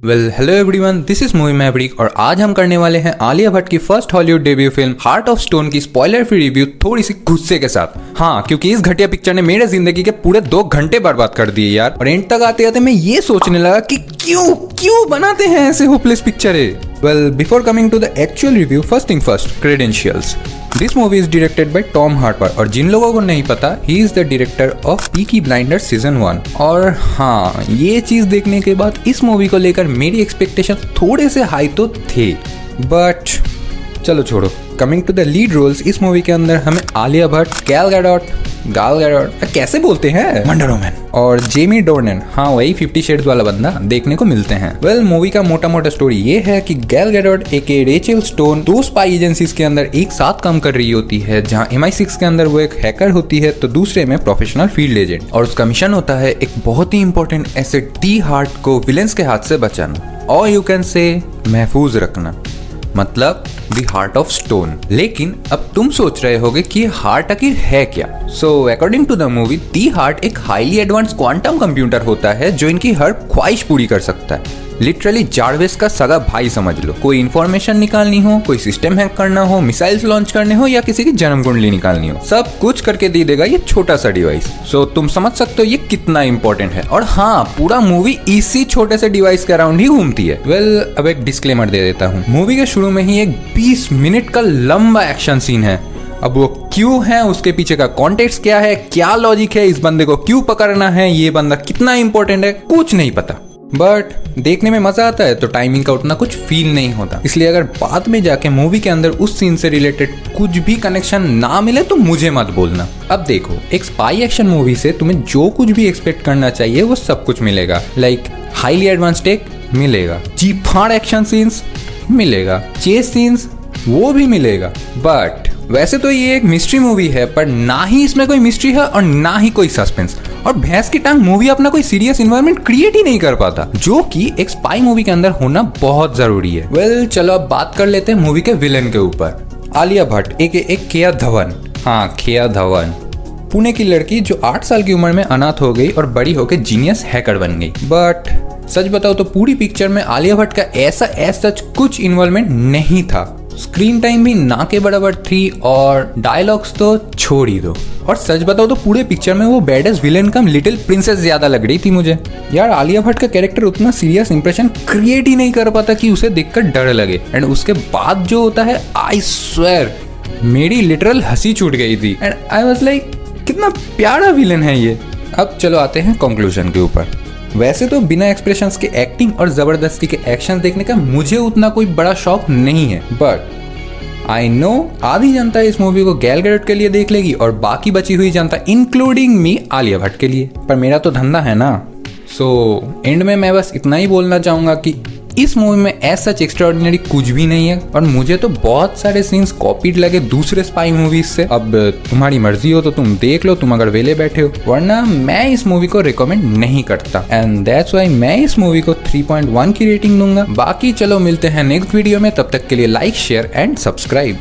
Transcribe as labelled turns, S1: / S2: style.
S1: Hello everyone, this is movie Maverick और आज हम करने वाले हैं आलिया भट्ट की first Hollywood debut film heart of stone की स्पॉइलर फ्री रिव्यू थोड़ी सी गुस्से के साथ। हाँ, क्योंकि इस घटिया पिक्चर ने मेरे जिंदगी के पूरे 2 घंटे बर्बाद कर दिए यार। और एंड तक आते आते मैं ये सोचने लगा कि क्यों बनाते हैं ऐसे होपलेस पिक्चरें। Before coming to the actual review, first thing first, credentials. This movie is directed by Tom Harper और जिन लोगों को नहीं पता, he is the director of Peaky Blinders season 1। और हाँ, ये चीज देखने के बाद इस मूवी को लेकर मेरी एक्सपेक्टेशन थोड़े से हाई तो थे, बट चलो छोड़ो। Coming to the lead roles, इस मूवी के अंदर हमें आलिया भट्ट, गैल गैडोट कैसे बोलते हैं, वंडर वुमन, और जेमी डोर्नन, हाँ वही 50 शेड्स वाला बंदा, देखने को मिलते हैं। मूवी का मोटा मोटा स्टोरी ये है कि गैल गैडोट एके रेचल स्टोन 2 स्पाई एजेंसीज के अंदर एक साथ काम कर रही होती है, जहाँ MI6 के अंदर वो एक हैकर होती है तो दूसरे में प्रोफेशनल फील्ड एजेंट, और उसका मिशन होता है एक बहुत ही इंपॉर्टेंट एसेट दी हार्ट को विलेंस के हाथ से बचाना, और यू कैन से महफूज रखना, मतलब दी हार्ट ऑफ स्टोन। लेकिन अब तुम सोच रहे होगे कि हार्ट आखिर है क्या। So according to the movie, the heart एक हाईली एडवांस क्वांटम कंप्यूटर होता है जो इनकी हर ख्वाहिश पूरी कर सकता है। लिटरली जार्विस का सगा भाई समझ लो। कोई इन्फॉर्मेशन निकालनी हो, कोई सिस्टम हैक करना हो, मिसाइल्स लॉन्च करने हो या किसी की जन्म कुंडली निकालनी हो, सब कुछ करके दे देगा ये छोटा सा डिवाइस। सो तुम समझ सकते हो ये कितना इंपॉर्टेंट है। और हाँ, पूरा मूवी इसी छोटे से डिवाइस के अराउंड ही घूमती है। अब एक डिस्क्लेमर दे देता हूँ। मूवी के शुरू में ही एक 20 मिनट का लंबा एक्शन सीन है। अब वो क्यों है, उसके पीछे का कॉन्टेक्स्ट क्या है, क्या लॉजिक है, इस बंदे को क्यों पकड़ना है, ये बंदा कितना इंपॉर्टेंट है, कुछ नहीं पता। बट देखने में मजा आता है तो टाइमिंग का उतना कुछ फील नहीं होता। इसलिए अगर बाद में जाके मूवी के अंदर उस सीन से रिलेटेड कुछ भी कनेक्शन ना मिले तो मुझे मत बोलना। अब देखो, एक स्पाई एक्शन मूवी से तुम्हें जो कुछ भी एक्सपेक्ट करना चाहिए वो सब कुछ मिलेगा। लाइक हाईली एडवांस टेक मिलेगा, जीप फाड़ एक्शन सीन्स मिलेगा, चेस सीन्स वो भी मिलेगा। बट वैसे तो ये एक मिस्ट्री मूवी है, पर ना ही इसमें कोई मिस्ट्री है और ना ही कोई सस्पेंस। और भैंस की टांग मूवी अपना कोई सीरियस इन्वायरमेंट क्रिएट ही नहीं कर पाता, जो कि एक स्पाई मूवी के अंदर होना बहुत जरूरी है। चलो अब बात कर लेते हैं मूवी के विलेन के ऊपर। आलिया भट्ट एक केया धवन। हाँ, केया धवन, पुणे की लड़की जो 8 साल की उम्र में अनाथ हो गई और बड़ी होकर जीनियस हैकर बन गई। बट सच बताओ तो पूरी पिक्चर में आलिया भट्ट का ऐसा कुछ इन्वॉल्वमेंट नहीं था। स्क्रीन टाइम भी ना के बराबर थी और डायलॉग्स तो छोड़ ही दो। और सच बताओ तो पूरे पिक्चर में वो बैडेस्ट विलेन कम लिटिल प्रिंसेस ज्यादा लग रही थी मुझे। यार, आलिया भट्ट का कैरेक्टर उतना सीरियस इंप्रेशन क्रिएट ही नहीं कर पाता कि उसे देखकर डर लगे। एंड उसके बाद जो होता है, आई स्वेयर मेरी लिटरल हंसी छूट गई थी। एंड आई वाज लाइक, कितना प्यारा विलेन है ये। अब चलो आते हैं कंक्लूजन के ऊपर। वैसे तो बिना एक्सप्रेशंस के एक्टिंग और जबरदस्ती के एक्शन देखने का मुझे उतना कोई बड़ा शौक नहीं है, बट आई नो आधी जनता इस मूवी को गैल गैडोट के लिए देख लेगी और बाकी बची हुई जनता इंक्लूडिंग मी आलिया भट्ट के लिए। पर मेरा तो धंधा है ना। सो एंड में मैं बस इतना ही बोलना चाहूंगा कि इस मूवी में ऐसा एक्स्ट्राऑर्डिनरी कुछ भी नहीं है, और मुझे तो बहुत सारे सीन्स कॉपीड लगे दूसरे स्पाई मूवीज से। अब तुम्हारी मर्जी हो तो तुम देख लो, तुम अगर वेले बैठे हो, वरना मैं इस मूवी को रिकमेंड नहीं करता। एंड दैट्स व्हाई मैं इस मूवी को 3.1 की रेटिंग दूंगा। बाकी चलो मिलते हैं नेक्स्ट वीडियो में, तब तक के लिए लाइक, शेयर एंड सब्सक्राइब।